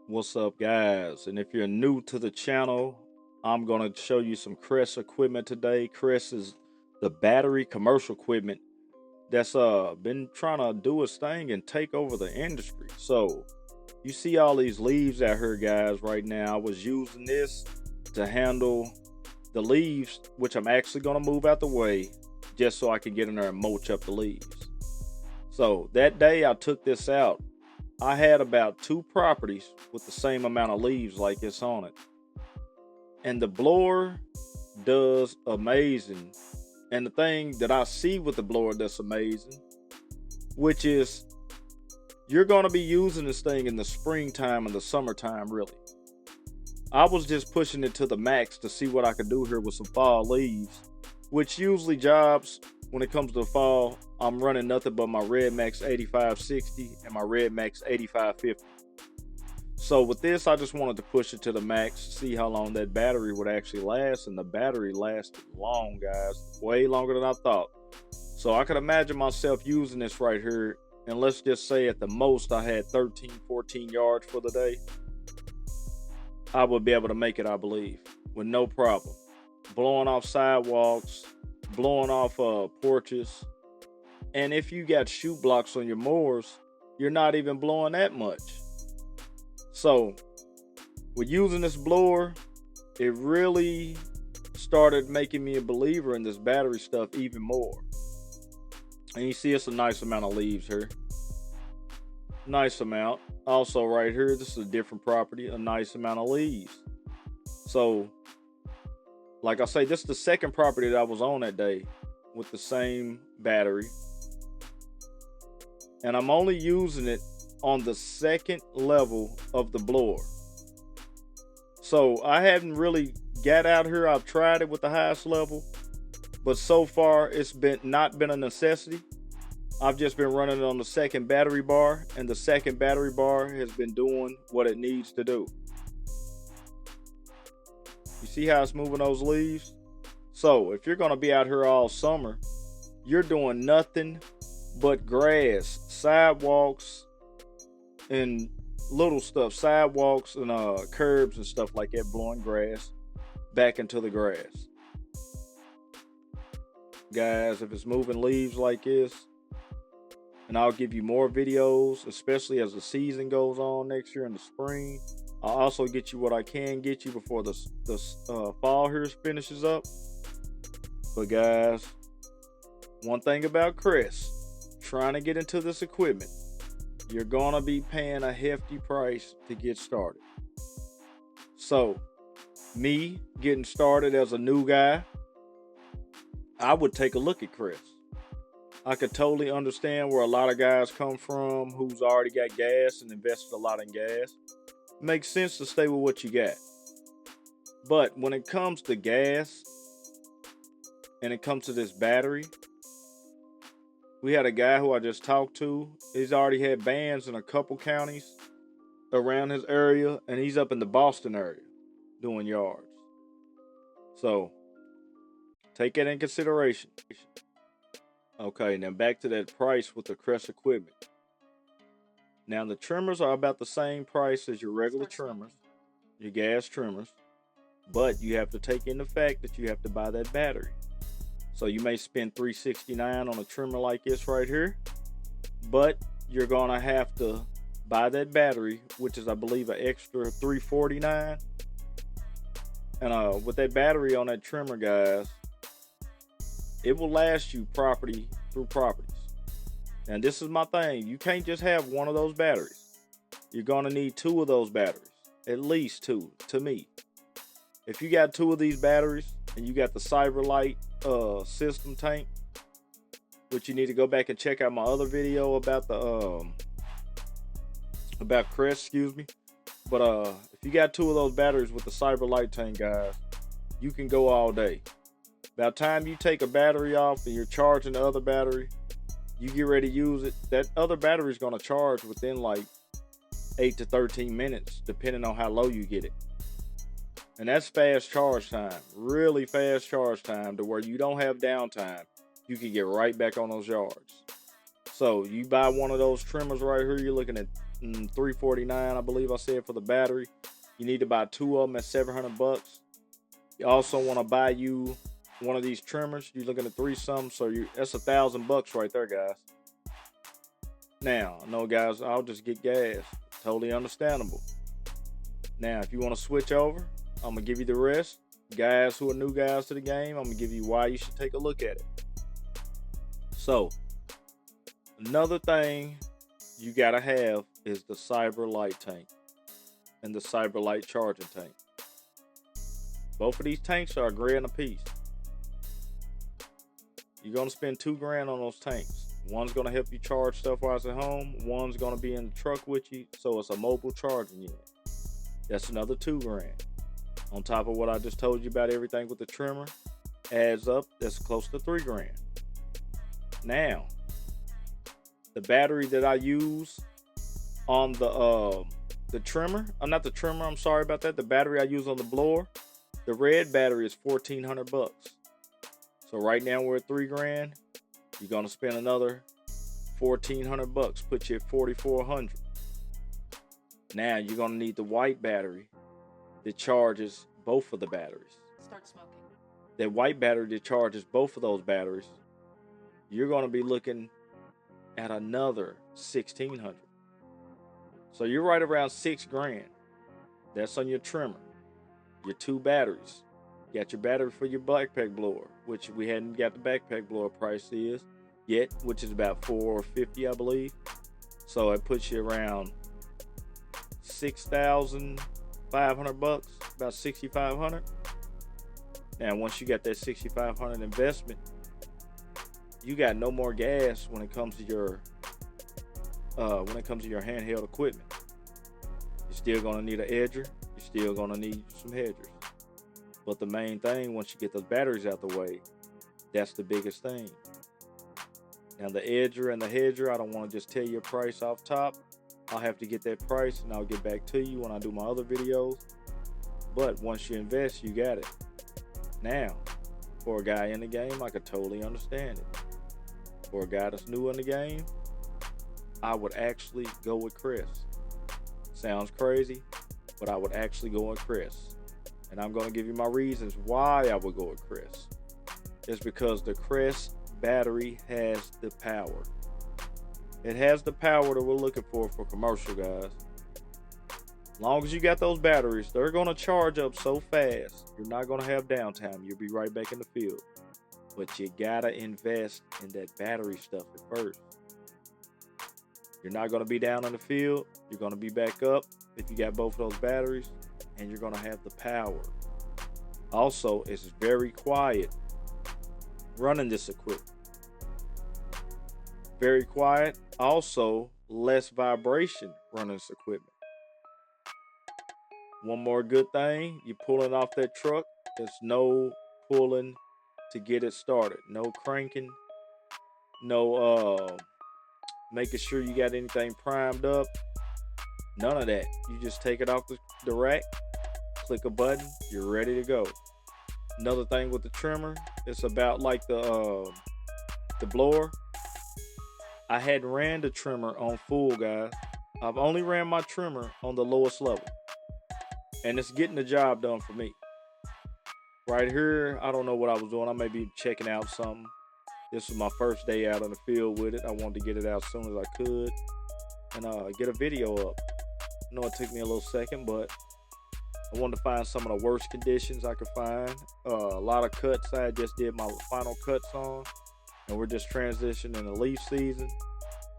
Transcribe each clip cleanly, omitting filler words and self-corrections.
What's up, guys? And if you're new to the channel, I'm going to show you some Crest equipment today. Crest is the battery commercial equipment that's been trying to do its thing and take over the industry. So you see all these leaves out here, guys. Right now I was using this to handle the leaves, which I'm actually going to move out the way just so I can get in there and mulch up the leaves. So that day I took this out, I had about 2 properties with the same amount of leaves like it's on it. And the blower does amazing. And the thing that I see with the blower that's amazing, which is you're going to be using this thing in the springtime and the summertime, really. I was just pushing it to the max to see what I could do here with some fall leaves, which usually jobs when it comes to the fall, I'm running nothing but my RedMax 8560 and my RedMax 8550. So with this, I just wanted to push it to the max, see how long that battery would actually last, and the battery lasted long, guys, way longer than I thought. So I could imagine myself using this right here, and let's just say at the most I had 13, 14 yards for the day. I would be able to make it, I believe, with no problem. Blowing off sidewalks, blowing off porches, and if you got shoe blocks on your mowers, you're not even blowing that much. So with using this blower, it really started making me a believer in this battery stuff even more. And you see it's a nice amount of leaves here, nice amount. Also right here, this is a different property, a nice amount of leaves. So like I say, this is the second property that I was on that day with the same battery. And I'm only using it on the second level of the blower. So I haven't really got out here. I've tried it with the highest level, but so far it's not been a necessity. I've just been running it on the second battery bar, and the second battery bar has been doing what it needs to do. You see how it's moving those leaves? So if you're going to be out here all summer, you're doing nothing but grass, sidewalks, and little stuff, sidewalks and curbs and stuff like that, blowing grass back into the grass. Guys, if it's moving leaves like this, and I'll give you more videos, especially as the season goes on next year in the spring. I'll also get you what I can get you before the fall here finishes up. But guys, one thing about Cress, trying to get into this equipment, you're gonna be paying a hefty price to get started. So me getting started as a new guy, I would take a look at Cress. I could totally understand where a lot of guys come from who's already got gas and invested a lot in gas. It makes sense to stay with what you got. But when it comes to gas and it comes to this battery, we had a guy who I just talked to. He's already had bans in a couple counties around his area, and he's up in the Boston area doing yards. So take that in consideration. Okay, now back to that price with the Crest equipment. Now the trimmers are about the same price as your regular trimmers, your gas trimmers, but you have to take in the fact that you have to buy that battery. So you may spend $369 on a trimmer like this right here, but you're gonna have to buy that battery, which is I believe an extra $349. And with that battery on that trimmer, guys, it will last you property through properties. And this is my thing. You can't just have one of those batteries. You're going to need 2 of those batteries. At least 2, to me. If you got 2 of these batteries and you got the Cyberlight system tank, which you need to go back and check out my other video about the about Crest, excuse me. But if you got 2 of those batteries with the Cyberlight tank, guys, you can go all day. By the time you take a battery off and you're charging the other battery, you get ready to use it, that other battery is going to charge within like 8 to 13 minutes, depending on how low you get it. And that's fast charge time, really fast charge time, to where you don't have downtime. You can get right back on those yards. So you buy one of those trimmers right here, you're looking at $349, I believe I said, for the battery. You need to buy 2 of them at $700. You also want to buy you one of these trimmers. You're looking at 3 something, so that's $1,000 right there, guys. Now, no, guys, I'll just get gas. Totally understandable. Now, if you want to switch over, I'm gonna give you the rest. Guys who are new guys to the game, I'm gonna give you why you should take a look at it. So, another thing you gotta have is the Cyber Light tank and the Cyber Light charging tank. Both of these tanks are $1,000 a piece. You're gonna spend $2,000 on those tanks. One's gonna help you charge stuff while it's at home. One's gonna be in the truck with you, so it's a mobile charging unit. That's another $2,000. On top of what I just told you about everything with the trimmer, adds up. That's close to $3,000. Now, the battery that I use on the trimmer, not the trimmer, I'm sorry about that. The battery I use on the blower, the red battery is $1,400. So right now we're at $3,000. You're gonna spend another $1,400, put you at $4,400. Now you're gonna need the white battery that charges both of the batteries. Start smoking. That white battery that charges both of those batteries, you're gonna be looking at another $1,600. So you're right around $6,000. That's on your trimmer, your 2 batteries. You got your battery for your backpack blower, which we hadn't got the backpack blower price yet, which is about $450, I believe. So it puts you around $6,500, about $6,500. Now, once you got that $6,500 investment, you got no more gas when it comes to your handheld equipment. You're still gonna need an edger. You're still gonna need some hedgers. But the main thing, once you get those batteries out the way, that's the biggest thing. Now, the edger and the hedger, I don't want to just tell you a price off top. I'll have to get that price, and I'll get back to you when I do my other videos. But once you invest, you got it. Now, for a guy in the game, I could totally understand it. For a guy that's new in the game, I would actually go with Crest. Sounds crazy, but I would actually go with Crest. And I'm going to give you my reasons why I would go with Crest. It's because the Crest battery has the power. It has the power that we're looking for commercial, guys. As long as you got those batteries, they're going to charge up so fast, you're not going to have downtime. You'll be right back in the field. But you got to invest in that battery stuff at first. You're not going to be down in the field. You're going to be back up if you got both of those batteries, and you're going to have the power. Also, it's very quiet running this equipment. Very quiet. Also, less vibration running this equipment. One more good thing, you're pulling off that truck. There's no pulling to get it started. No cranking. No making sure you got anything primed up. None of that. You just take it off the rack, click a button, you're ready to go. Another thing with the trimmer, it's about like the blower. I hadn't ran the trimmer on full, guys. I've only ran my trimmer on the lowest level, and it's getting the job done for me. Right here, I don't know what I was doing. I may be checking out something. This was my first day out in the field with it. I wanted to get it out as soon as I could and get a video up. I know it took me a little second, but I wanted to find some of the worst conditions I could find. A lot of cuts I just did my final cuts on, and we're just transitioning the leaf season.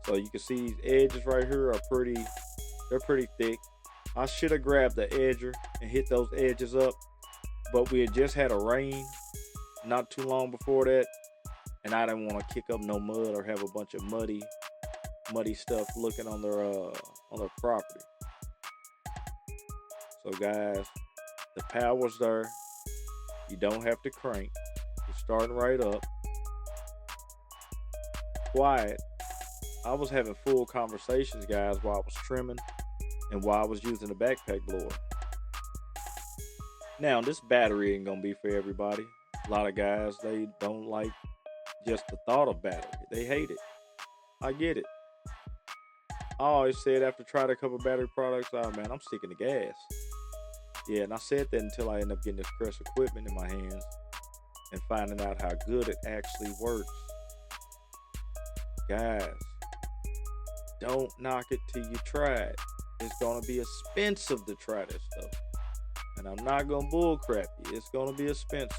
So you can see these edges right here are they're pretty thick. I should have grabbed the edger and hit those edges up, but we had just had a rain not too long before that, and I didn't want to kick up no mud or have a bunch of muddy stuff looking on their property. So guys, the power's there. You don't have to crank. You're starting right up. Quiet. I was having full conversations, guys, while I was trimming and while I was using the backpack blower. Now, this battery ain't gonna be for everybody. A lot of guys, they don't like just the thought of battery. They hate it. I get it. I always said after trying a couple battery products, oh man, I'm sticking to gas. Yeah, and I said that until I end up getting this Crest equipment in my hands and finding out how good it actually works. Guys, don't knock it till you try it. It's gonna be expensive to try this stuff. And I'm not gonna bullcrap you. It's gonna be expensive.